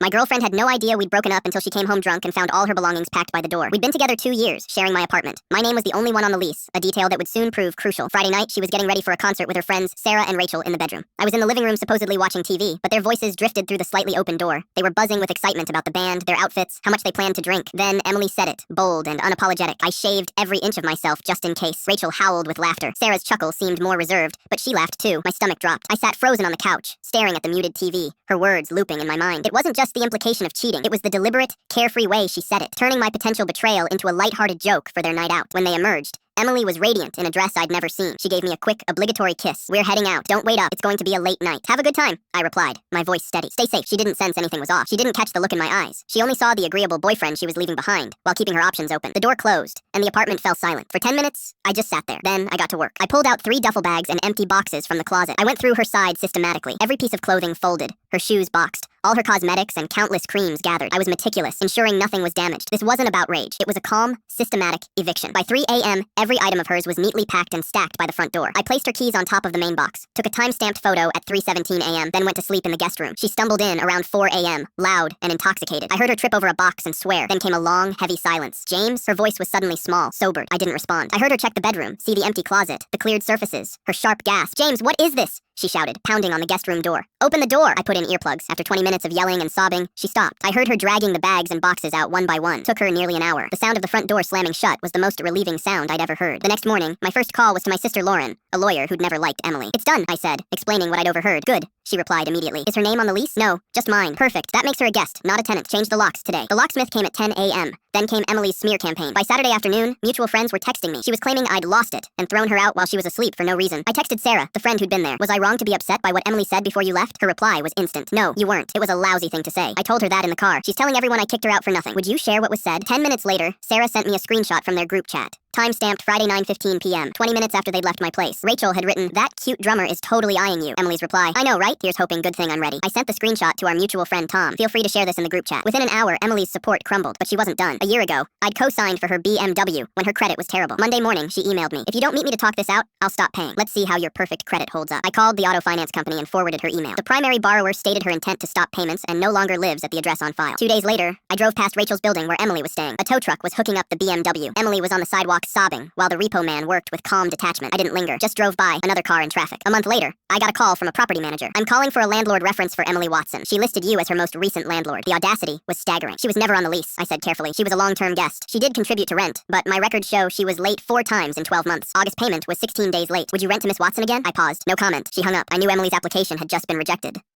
My girlfriend had no idea we'd broken up until she came home drunk and found all her belongings packed by the door. We'd been together 2 years, sharing my apartment. My name was the only one on the lease, a detail that would soon prove crucial. Friday night, she was getting ready for a concert with her friends Sarah and Rachel in the bedroom. I was in the living room supposedly watching TV, but their voices drifted through the slightly open door. They were buzzing with excitement about the band, their outfits, how much they planned to drink. Then Emily said it, bold and unapologetic. I shaved every inch of myself just in case. Rachel howled with laughter. Sarah's chuckle seemed more reserved, but she laughed too. My stomach dropped. I sat frozen on the couch, staring at the muted TV, her words looping in my mind. It wasn't just the implication of cheating. It was the deliberate, carefree way she said it, turning my potential betrayal into a lighthearted joke for their night out. When they emerged, Emily was radiant in a dress I'd never seen. She gave me a quick, obligatory kiss. We're heading out. Don't wait up. It's going to be a late night. Have a good time, I replied, my voice steady. Stay safe. She didn't sense anything was off. She didn't catch the look in my eyes. She only saw the agreeable boyfriend she was leaving behind, while keeping her options open. The door closed, and the apartment fell silent. For 10 minutes, I just sat there. Then I got to work. I pulled out 3 duffel bags and empty boxes from the closet. I went through her side systematically. Every piece of clothing folded, her shoes boxed, all her cosmetics and countless creams gathered. I was meticulous, ensuring nothing was damaged. This wasn't about rage. It was a calm, systematic eviction. By 3 a.m., every item of hers was neatly packed and stacked by the front door. I placed her keys on top of the main box, took a time-stamped photo at 3:17 a.m., then went to sleep in the guest room. She stumbled in around 4 a.m., loud and intoxicated. I heard her trip over a box and swear. Then came a long, heavy silence. James? Her voice was suddenly small, sobered. I didn't respond. I heard her check the bedroom, see the empty closet, the cleared surfaces, her sharp gasp. James, what is this? She shouted, pounding on the guest room door. Open the door! I put in earplugs. After 20 minutes of yelling and sobbing, she stopped. I heard her dragging the bags and boxes out one by one. Took her nearly an hour. The sound of the front door slamming shut was the most relieving sound I'd ever heard. The next morning, my first call was to my sister Lauren, a lawyer who'd never liked Emily. It's done, I said, explaining what I'd overheard. Good, she replied immediately. Is her name on the lease? No, just mine. Perfect. That makes her a guest, not a tenant. Change the locks today. The locksmith came at 10 a.m. Then came Emily's smear campaign. By Saturday afternoon, mutual friends were texting me. She was claiming I'd lost it and thrown her out while she was asleep for no reason. I texted Sarah, the friend who'd been there. Was I wrong to be upset by what Emily said before you left? Her reply was instant. No, you weren't. It was a lousy thing to say. I told her that in the car. She's telling everyone I kicked her out for nothing. Would you share what was said? 10 minutes later, Sarah sent me a screenshot from their group chat. Time-stamped Friday 9:15 p.m., 20 minutes after they'd left my place. Rachel had written, "That cute drummer is totally eyeing you." Emily's reply, "I know, right? Here's hoping, good thing I'm ready." I sent the screenshot to our mutual friend Tom. Feel free to share this in the group chat. Within an hour, Emily's support crumbled, but she wasn't done. A year ago, I'd co-signed for her BMW when her credit was terrible. Monday morning, she emailed me. "If you don't meet me to talk this out, I'll stop paying. Let's see how your perfect credit holds up." I called the auto finance company and forwarded her email. The primary borrower stated her intent to stop payments and no longer lives at the address on file. 2 days later, I drove past Rachel's building where Emily was staying. A tow truck was hooking up the BMW. Emily was on the sidewalk sobbing, while the repo man worked with calm detachment. I didn't linger, just drove by, another car in traffic. A month later, I got a call from a property manager. "I'm calling for a landlord reference for Emily Watson. She listed you as her most recent landlord." The audacity was staggering. "She was never on the lease," I said carefully. "She was a long-term guest. She did contribute to rent, but my records show she was late 4 times in 12 months. August payment was 16 days late. Would you rent to Miss Watson again?" I paused. No comment. She hung up. I knew Emily's application had just been rejected.